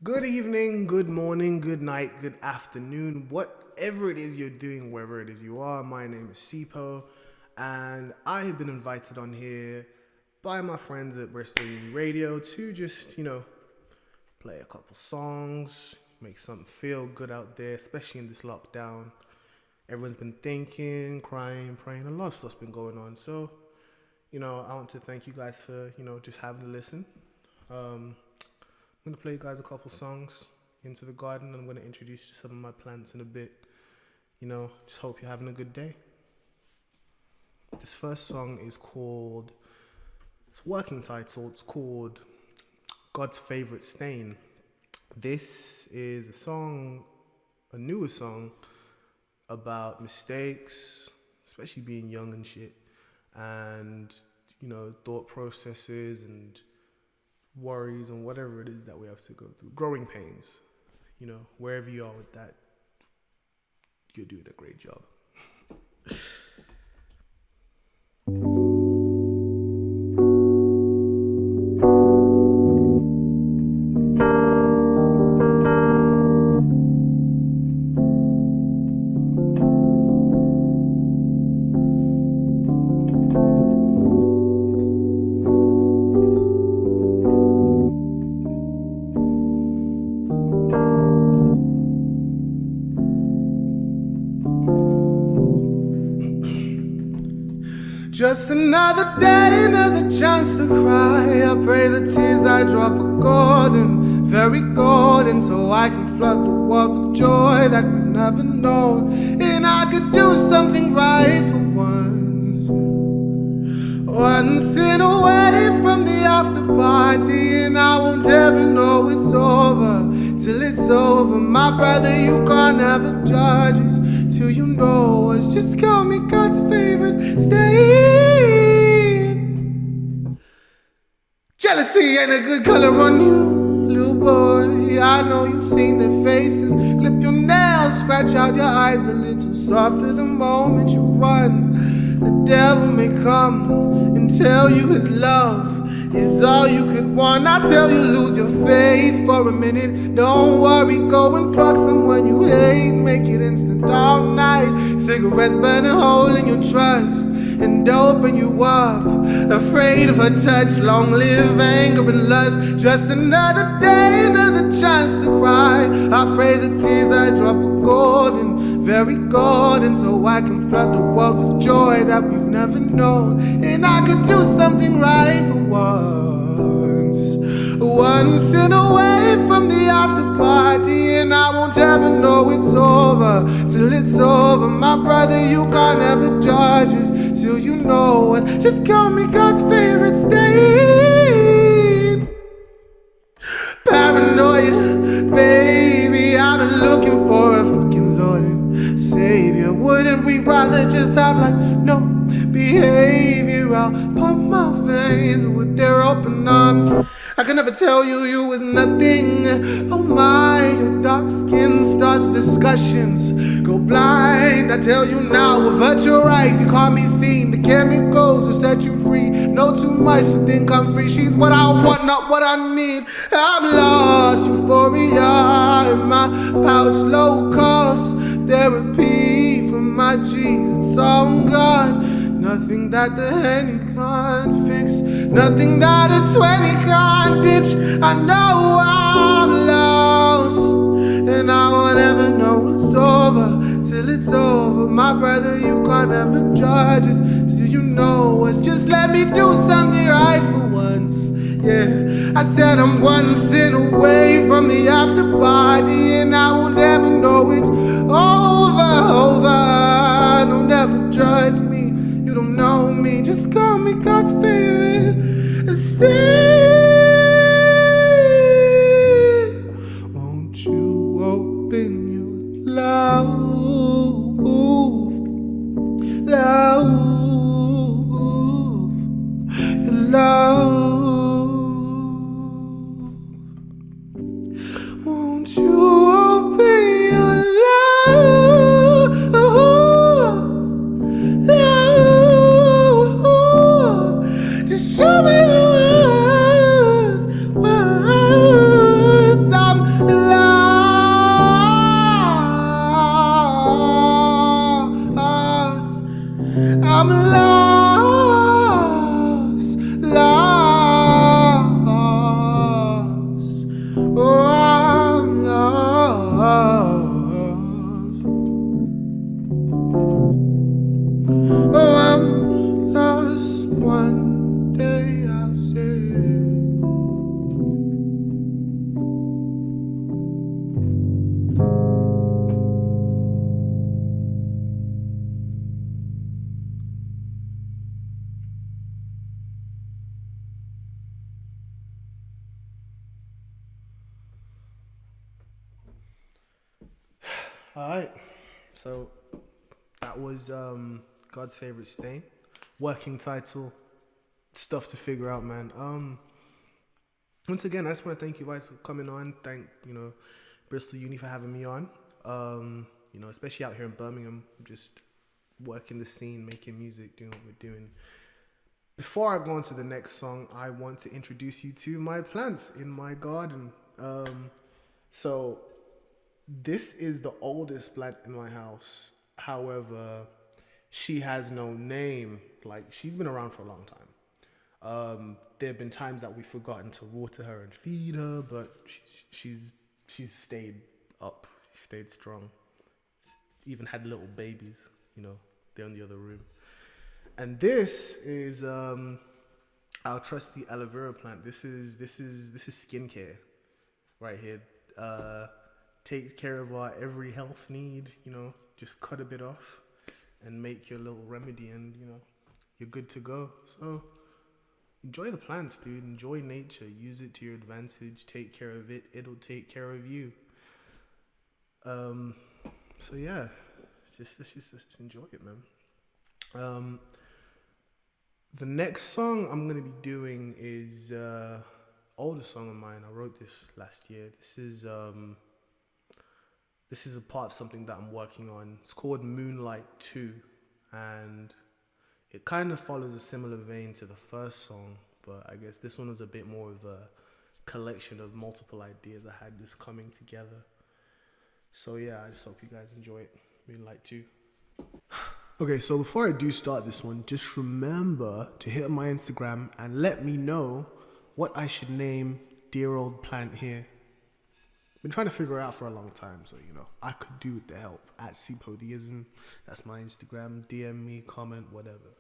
Good evening, good morning, good night, good afternoon, whatever it is you're doing, wherever it is you are. My name is Sipho, and I have been invited on here by my friends at Bristol Uni Radio to just, play a couple songs, make something feel good out there, especially in this lockdown. Everyone's been thinking, crying, praying, a lot of stuff's been going on. So, I want to thank you guys for, just having to listen. I'm gonna play you guys a couple songs into the garden. I'm gonna introduce you to some of my plants in a bit. Just hope you're having a good day. This first song is called, it's working title, it's called God's Favorite Stain. This is a newer song about mistakes, especially being young and shit, and, thought processes and worries and whatever it is that we have to go through. Growing pains. Wherever you are with that, you're doing a great job. Just another day, another chance to cry. I pray the tears I drop are golden, very golden, so I can flood the world with joy that we've never known. And I could do something right for once. One sin away from the after party, and I won't ever know it's over till it's over. My brother, you can't ever judge us till you know us. Just call me God's favorite stain. Jealousy ain't a good color on you, little boy. I know you've seen their faces. Clip your nails, scratch out your eyes a little softer the moment you run. The devil may come and tell you his love is all you could want. I tell you, lose your faith for a minute. Don't worry, go and fuck someone you hate. Make it instant all night. Cigarettes burn a hole in your trust and open you up. Afraid of her touch, long live anger and lust. Just another day, another chance to cry. I pray the tears I drop are golden, very golden, so I can flood the world with joy that we've never known. And I could do something right for once. One sin away from the after party, and I won't ever know it's over till it's over. My brother, you can't ever judge us till you know us. Just call me God's favorite stain. Paranoia, baby, I've been looking for a fucking Lord and Savior. Wouldn't we rather just have like no behavior? I'll pump my veins with their open arms. I can never tell you you was nothing. Oh my, your dark skin starts discussions. Go blind, I tell you now, avert your right. You can't be seen, the chemicals will set you free. Know too much to think I'm free. She's what I want, not what I need. I'm lost, euphoria in my pouch. Low cost therapy for my Jesus. All on God. Nothing that the Henny can't fix, nothing that a 20 can't ditch. I know I'm lost, and I won't ever know it's over till it's over. My brother, you can't ever judge us till you know us. Just let me do something right for once. Yeah, I said I'm one sin away from the after party, and I won't ever know it's over. Don't ever judge me. You don't know me, just call me God's favorite stain. Won't you open your your love? Won't you open your love? Just show me the way. Alright, so that was God's Favorite Stain. Working title, stuff to figure out, man. Once again, I just want to thank you guys for coming on. Thank, Bristol Uni for having me on. Especially out here in Birmingham, just working the scene, making music, doing what we're doing. Before I go on to the next song, I want to introduce you to my plants in my garden. So this is the oldest plant in my house. However, she has no name. Like, she's been around for a long time. There have been times that we've forgotten to water her and feed her, but she's stayed up, stayed strong. Even had little babies, they're in the other room. And this is our trusty aloe vera plant. This is skincare right here. Takes care of our every health need. Just cut a bit off and make your little remedy, and you're good to go. So enjoy the plants, dude. Enjoy nature. Use it to your advantage. Take care of it. It'll take care of you. So yeah, let's just enjoy it, man. The next song I'm gonna be doing is older song of mine. I wrote this last year. This is a part of something that I'm working on. It's called Moonlight 2, and it kind of follows a similar vein to the first song, but I guess this one was a bit more of a collection of multiple ideas I had just coming together. So yeah, I just hope you guys enjoy it. Moonlight 2. Okay, so before I do start this one, just remember to hit up my Instagram and let me know what I should name dear old plant here. Been trying to figure it out for a long time, so I could do with the help. At Sipho theism, that's my Instagram. DM me, comment, whatever,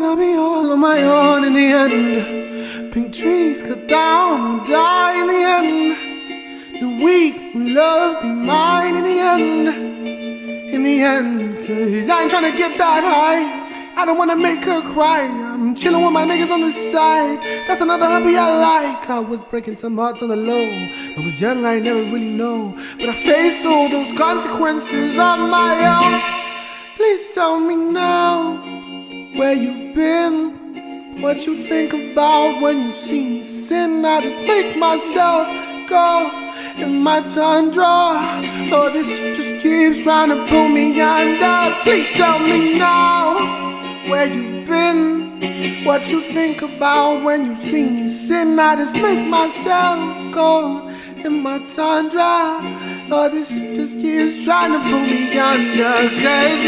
I'll be all on my own in the end. Pink trees cut down, die in the end. The weak love be mine in the end. In the end, cause I ain't tryna get that high. I don't wanna make her cry. I'm chillin' with my niggas on the side. That's another hobby I like. I was breaking some hearts on the low. I was young, I never really know, but I face all those consequences on my own. Please tell me now where you been, what you think about when you see me sin. I just make myself go in my tundra. Oh, this just keeps trying to pull me under. Please tell me now where you been, what you think about when you see me sin. I just make myself go in my tundra. Oh, this just keeps trying to pull me under. Cause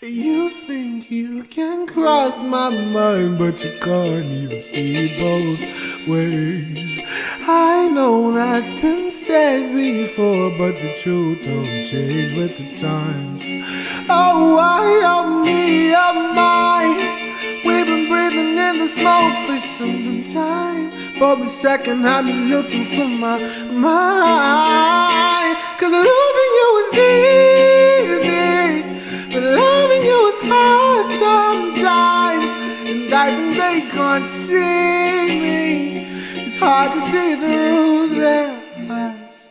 you think you can cross my mind, but you can't even see both ways. I know that's been said before, but the truth don't change with the times. Oh, why oh me, oh my. We've been breathing in the smoke for some time. For a second I've been looking for my mind. Cause losing you was easy, but loving you is hard sometimes. And I think they can't see me. It's hard to see through their eyes.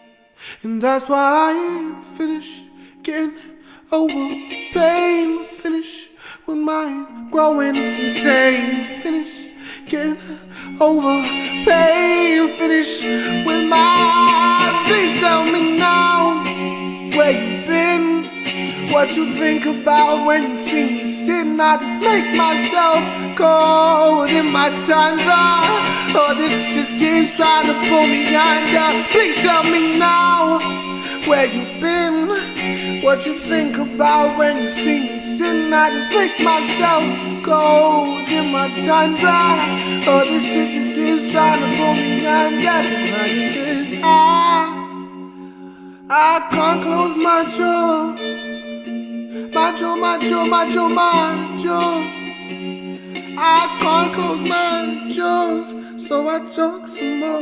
And that's why I finished getting over pain. Finish with my growing insane. Finish getting over pain. Finish with my. Please tell me now where you been, what you think about when you see me sitting. I just make myself cold in my tundra. Oh, this just keeps trying to pull me under. Please tell me now where you been, what you think about when you see me and I just make myself cold in my tundra. Oh, this shit just keeps trying to pull me under, I can't close my jaw. My jaw. I can't close my jaw, so I talk some more.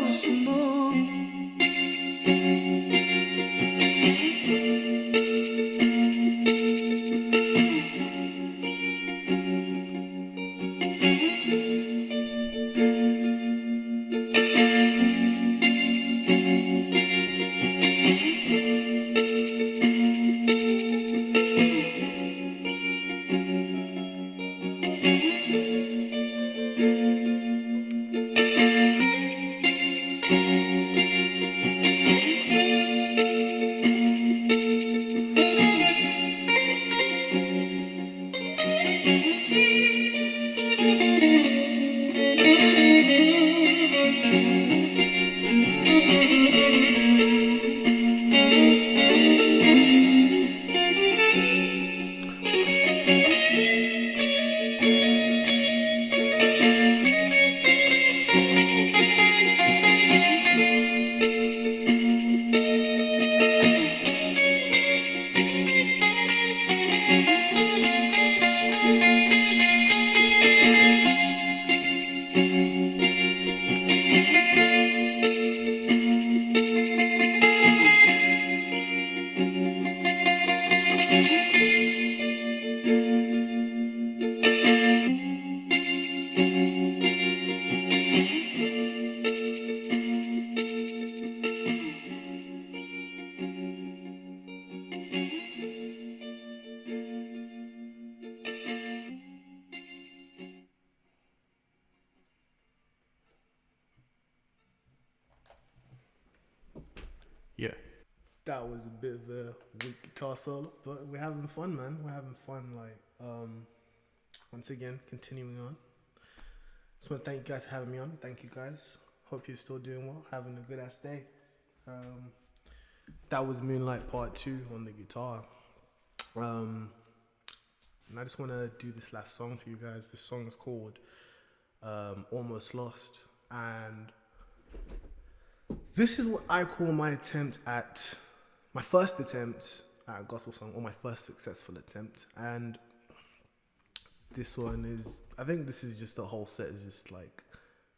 Yeah. That was a bit of a weak guitar solo, but we're having fun, man. We're having fun. Once again, continuing on. Just want to thank you guys for having me on. Thank you guys. Hope you're still doing well, having a good ass day. That was Moonlight Part 2 on the guitar. And I just want to do this last song for you guys. This song is called Almost Lost. And this is what I call my first attempt at a gospel song, or my first successful attempt. And this one is, I think this is just the whole set is just like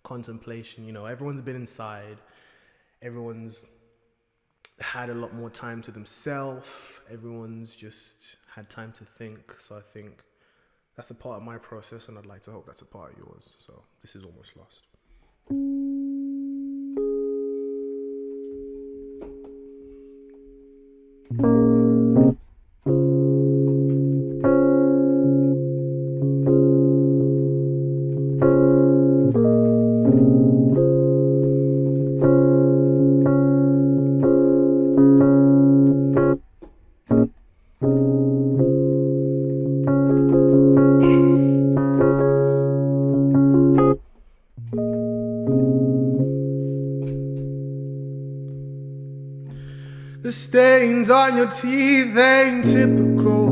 contemplation. You know, everyone's been inside. Everyone's had a lot more time to themselves. Everyone's just had time to think. So I think that's a part of my process, and I'd like to hope that's a part of yours. So this is Almost Lost. The stains on your teeth ain't typical.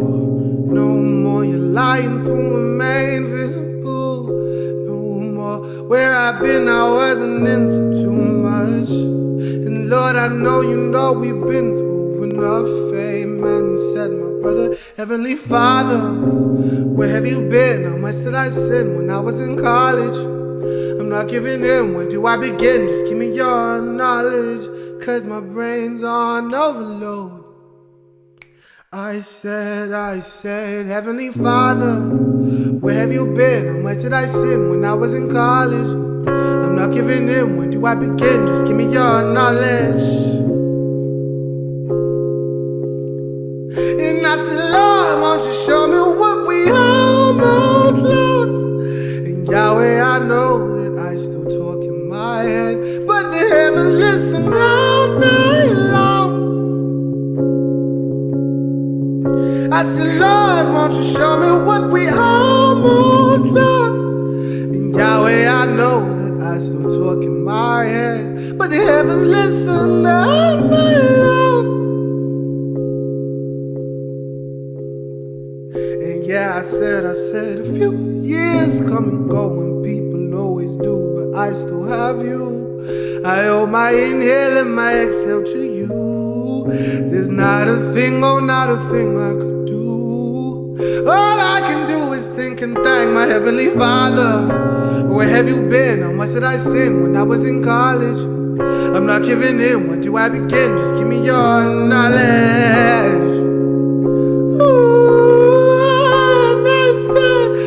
No more you're lying through remain visible. No more where I've been, I wasn't into too much. And Lord, I know you know we've been through enough. Amen, said my brother. Heavenly Father, where have you been? How much did I sin when I was in college? I'm not giving in, when do I begin? Just give me your knowledge, cause my brain's on overload. I said, Heavenly Father, where have you been? How much did I sin when I was in college? I'm not giving in, when do I begin? Just give me your knowledge. And I said, Lord, won't you show me what we almost lost? And Yahweh, I know that I still talk in my head, but the heavens listen all night long. I said, Lord, won't you show me what we almost lost? And Yahweh, I know that I still talk in my head, but the heavens listen all night long. And yeah, I said, a few years come and go, and people always do, but I still have you. I owe my inhale and my exhale to you. There's not a thing, oh, not a thing I could do. All I can do is think and thank my Heavenly Father. Where have you been? How much did I sin when I was in college? I'm not giving in, when do I begin? Just give me your knowledge.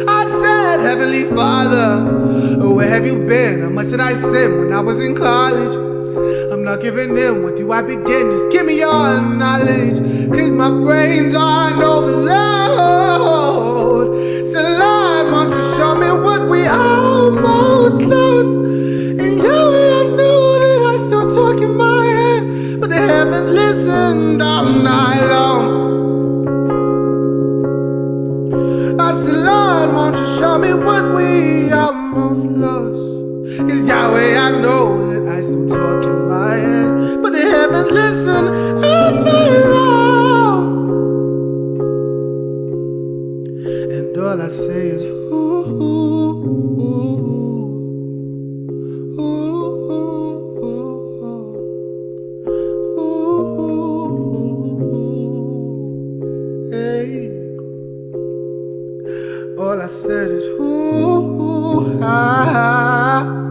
I said, Heavenly Father, where have you been? How much did I sin when I was in college? I'm not giving in, when do I begin? Just give me your knowledge, cause my brain's on overload. So Lord, won't you show me what we almost lost? And Yahweh, I knew that I still talk in my head, but the heavens listened all night long. I said, Lord, won't you show me what we almost lost? Cause Yahweh, I know that I still talk in my head, but the heavens listen all night long. And all I say is, ooh, ooh, ooh, ooh, ooh, ooh, hey. All I said is, ooh, ah, ooh,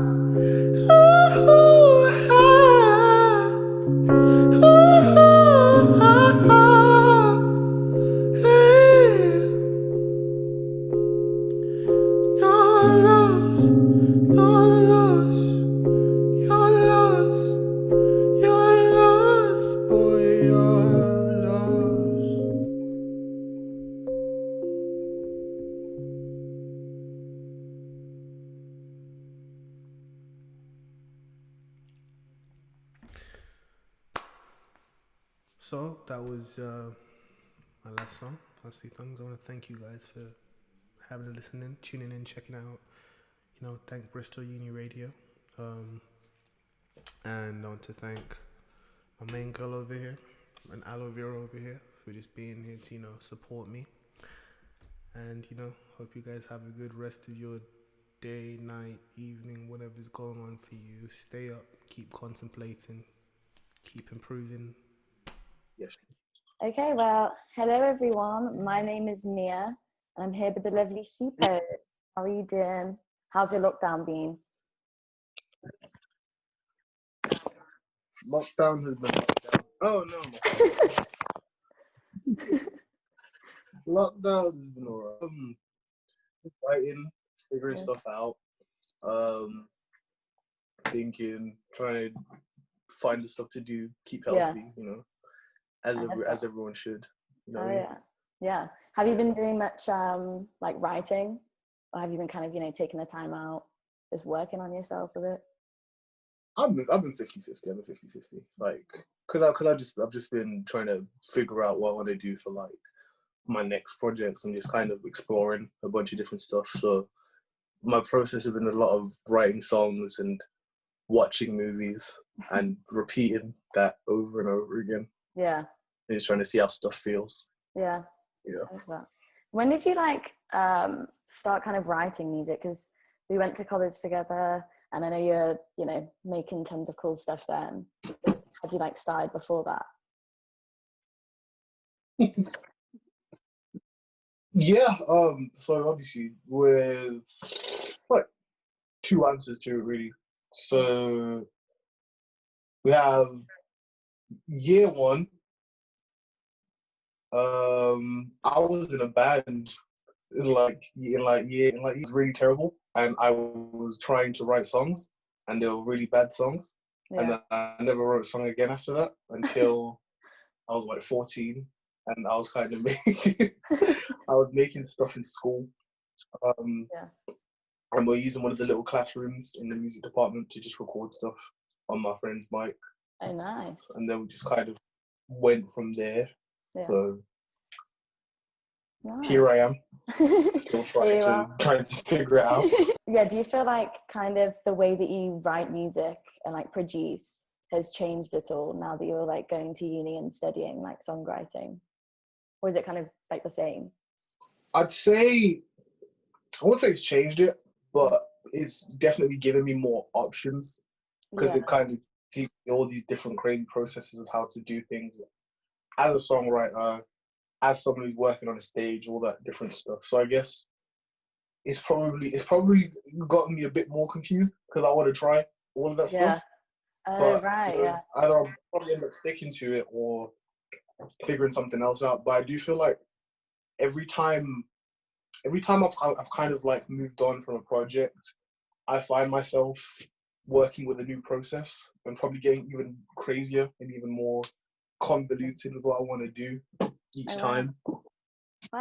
ah, ooh, ah, hey. You're lost, you're lost, you're lost, you're lost, boy, you're lost. So that was my last song, Last Few Things. I want to thank you guys for having a listening, tuning in, checking out. Thank Bristol Uni Radio, and I want to thank my main girl over here, and Aloe Vera over here, for just being here to support me. And hope you guys have a good rest of your day, night, evening, whatever's going on for you. Stay up, keep contemplating, keep improving. Yes. Okay, well, hello everyone. My name is Mia, and I'm here with the lovely Sipho. How are you doing? How's your lockdown been? Lockdown has been lockdown. Oh no. Lockdown has been alright. Writing, figuring stuff out. Thinking, trying to find the stuff to do, keep healthy, as everyone should. Yeah. Have you been doing much like writing, or have you been kind of taking the time out, just working on yourself a bit? I've been 50-50. I'm 50-50. Like, cause I've just been trying to figure out what I want to do for like my next projects. I'm just kind of exploring a bunch of different stuff. So my process has been a lot of writing songs and watching movies and repeating that over and over again. Yeah. And just trying to see how stuff feels. Yeah. Yeah. When did you start kind of writing music? Because we went to college together, and I know you're making tons of cool stuff then. Had you started before that? Yeah. So obviously we're like two answers to it really. So we have year one. I was in a band it was really terrible, and I was trying to write songs, and they were really bad songs. Yeah. And then I never wrote a song again after that until I was like 14, and I was kind of making stuff in school. And we're using one of the little classrooms in the music department to just record stuff on my friend's mic. Oh, nice. And then we just kind of went from there. Yeah. So nice. Here I am, still trying to figure it out. Yeah, do you feel like kind of the way that you write music and produce has changed at all now that you're going to uni and studying songwriting? Or is it kind of the same? I'd say, I won't say it's changed it, but it's definitely given me more options because Yeah. it kind of teaches me all these different crazy processes of how to do things as a songwriter, as someone who's working on a stage, all that different stuff. So I guess it's probably gotten me a bit more confused because I want to try all of that Yeah. stuff. Oh, But right. Yeah. either I'll probably end up sticking to it or figuring something else out. But I do feel like every time I've kind of like moved on from a project, I find myself working with a new process and probably getting even crazier and even more convoluted with what I want to do each Oh, wow. time. Wow,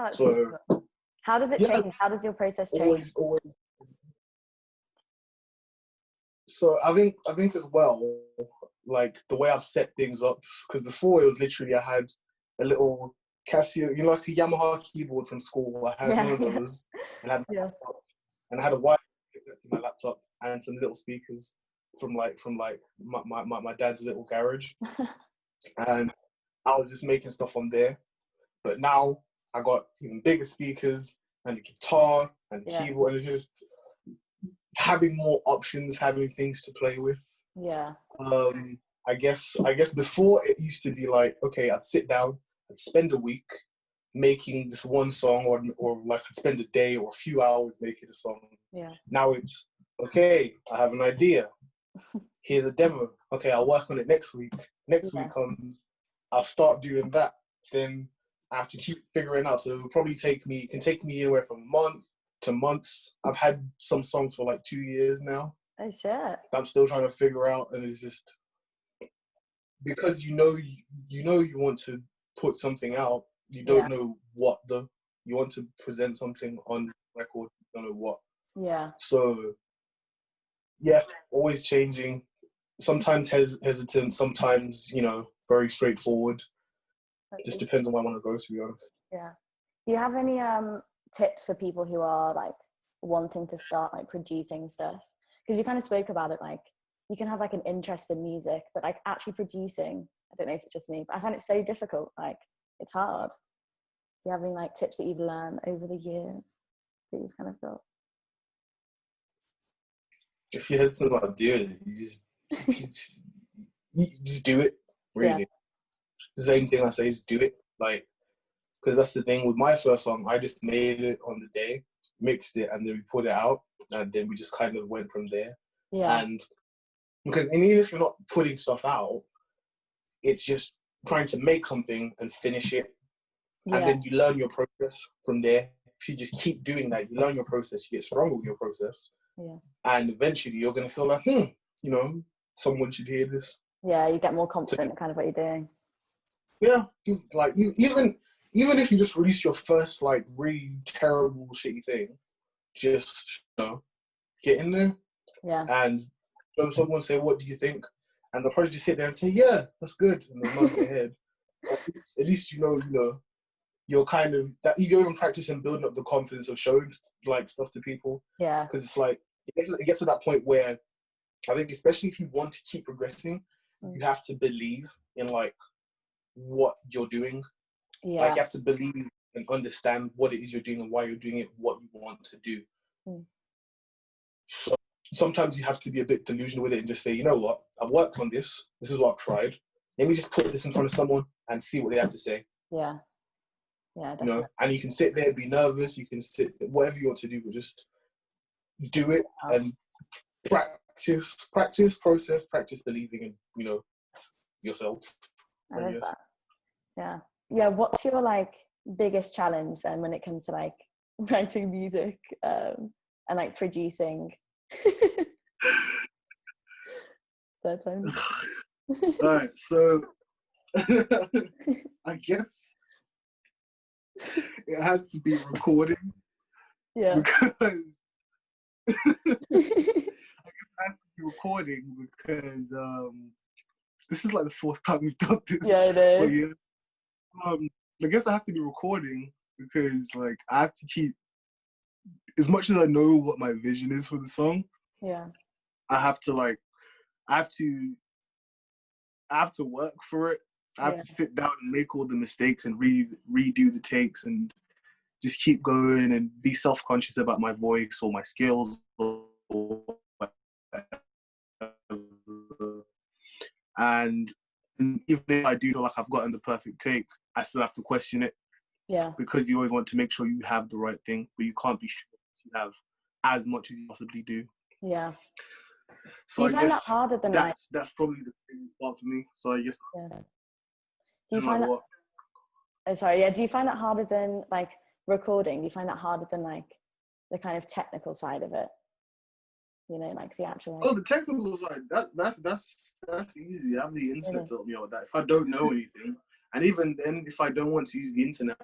that's So super cool. How does it yeah, change? How does your process change? always. So I think as well, like the way I've set things up, because before it was literally I had a little Casio, like a Yamaha keyboard from school. I had one Yeah. of those, and I had my Yeah. laptop, and I had a wire connected to my laptop and some little speakers from my dad's little garage, and I was just making stuff on there. But now I got even bigger speakers and the guitar and the Yeah. keyboard, and it's just having more options, having things to play with. Yeah. I guess before it used to be like, okay, I'd sit down, I'd spend a week making this one song, or like I'd spend a day or a few hours making a song. Yeah. Now it's okay, I have an idea. Here's a demo. Okay, I'll work on it next week. Next Yeah. week comes, I'll start doing that. Then I have to keep figuring out. So it will probably take me anywhere from a month to months. I've had some songs for like 2 years now. Oh, shit. I'm still trying to figure out, and it's just because you want to put something out, you don't know what you want to present something on record, you don't know what. Yeah. So yeah, always changing. Sometimes hesitant, sometimes very straightforward. Just depends on where I want to go, to be honest. Yeah. Do you have any tips for people who are like wanting to start like producing stuff? Because you kind of spoke about it, like you can have like an interest in music, but like actually producing, I don't know if it's just me, but I find it so difficult. Like it's hard. Do you have any like tips that you've learned over the years that you've kind of got? If you're hesitant about doing it, you just do it. Really, the same thing I say, just do it. Like, because that's the thing with my first song. I just made it on the day, mixed it, and then we put it out, and then we just kind of went from there. Yeah. And even if you're not putting stuff out, it's just trying to make something and finish it, and then you learn your process from there. If you just keep doing that, you learn your process, you get stronger with your process, and eventually you're gonna feel like, someone should hear this. Yeah, you get more confident in kind of what you're doing. Yeah, even if you just release your first like really terrible shitty thing, just get in there, and someone say, "What do you think?" And they'll probably just sit there and say, "Yeah, that's good," and they'll nod their head. At least you're kind of that you go and practice and building up the confidence of showing like stuff to people. Yeah, because it's like it gets to that point where I think, especially if you want to keep progressing, you have to believe in like what you're doing. Like you have to believe and understand what it is you're doing and why you're doing it, what you want to do. So sometimes you have to be a bit delusional with it and just say, you know what, I've worked on this. This is what I've tried. Let me just put this in front of someone and see what they have to say. Yeah, definitely. And you can sit there, be nervous. You can sit, whatever you want to do, but just do it and practice, process, practice believing in, yourself. I love that. Yeah. What's your like biggest challenge then when it comes to like writing music and like producing? Third time. All right, so I guess it has to be recording. Yeah. Because I guess it has to be recording because this is like the fourth time we've done this. Yeah, it is. I guess it has to be recording because like I have to keep, as much as I know what my vision is for the song, I have to work for it. I have to sit down and make all the mistakes and redo the takes and just keep going and be self-conscious about my voice or my skills or whatever. And even if I do feel like I've gotten the perfect take, I still have to question it. Yeah. Because you always want to make sure you have the right thing, but you can't be sure you have as much as you possibly do. Yeah. So do you find that harder than that's probably the biggest part for me. So I guess. Yeah. Do you find that? What? Oh, sorry. Yeah. Do you find that harder than like recording? Do you find that harder than like the kind of technical side of it? You know, like the actual. Like, the technical side. That's easy. I have the internet to help me out with that. If I don't know anything, and even then, if I don't want to use the internet,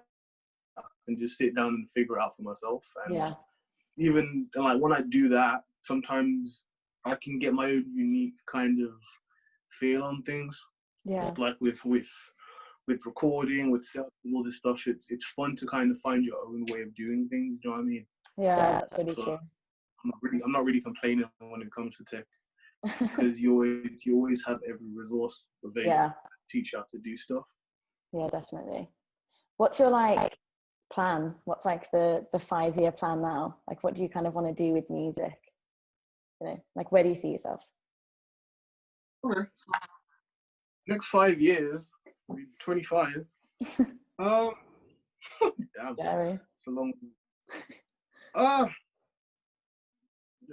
I can just sit down and figure it out for myself. And yeah. even like when I do that, sometimes I can get my own unique kind of feel on things. Yeah. Like with recording, with sales, all this stuff, it's fun to kind of find your own way of doing things. You know what I mean? Yeah, that's really So true. I'm not really complaining when it comes to tech, because you always have every resource available to teach you how to do stuff. Yeah, definitely. What's your like plan? What's like the 5-year plan now? Like, what do you kind of want to do with music? You know, like where do you see yourself? Okay. So next 5 years, I'll be 25. Damn, Scary. it's a long.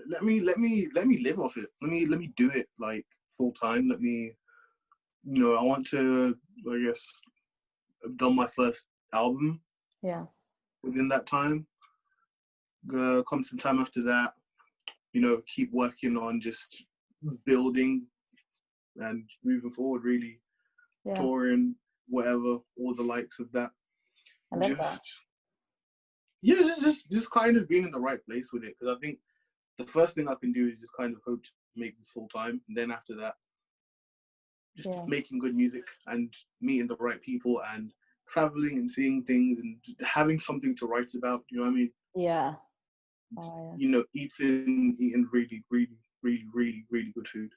Let me live off it. Let me do it like full time. Let me, I want to, I guess, have done my first album. Yeah. Within that time, come some time after that, keep working on just building and moving forward. Really, touring, whatever, all the likes of that. I love that. Yeah, just kind of being in the right place with it, because I think the first thing I can do is just kind of hope to make this full time, and then after that, just making good music and meeting the right people and traveling and seeing things and having something to write about. You know what I mean? Yeah. Eating really, really, really, really, really good food.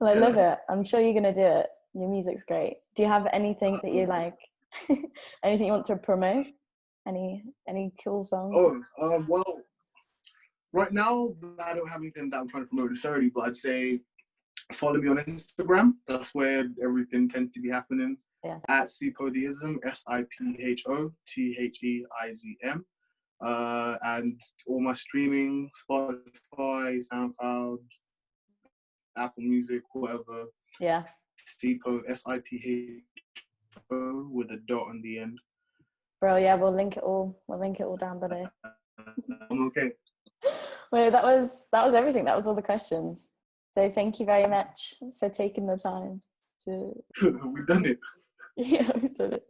Well, I love it. I'm sure you're gonna do it. Your music's great. Do you have anything that you like? Anything you want to promote? Any cool songs? Well, right now I don't have anything that I'm trying to promote necessarily, but I'd say follow me on Instagram. That's where everything tends to be happening. Yeah. At Siphotheism, SIPHOTHEIZM. And all my streaming, Spotify, SoundCloud, Apple Music, whatever. Yeah. Sipho, SIPHO with a dot on the end. Bro, yeah, we'll link it all. We'll link it all down below. I'm okay. Well, that was everything. That was all the questions. So thank you very much for taking the time to. We've done it. Yeah, we've done it.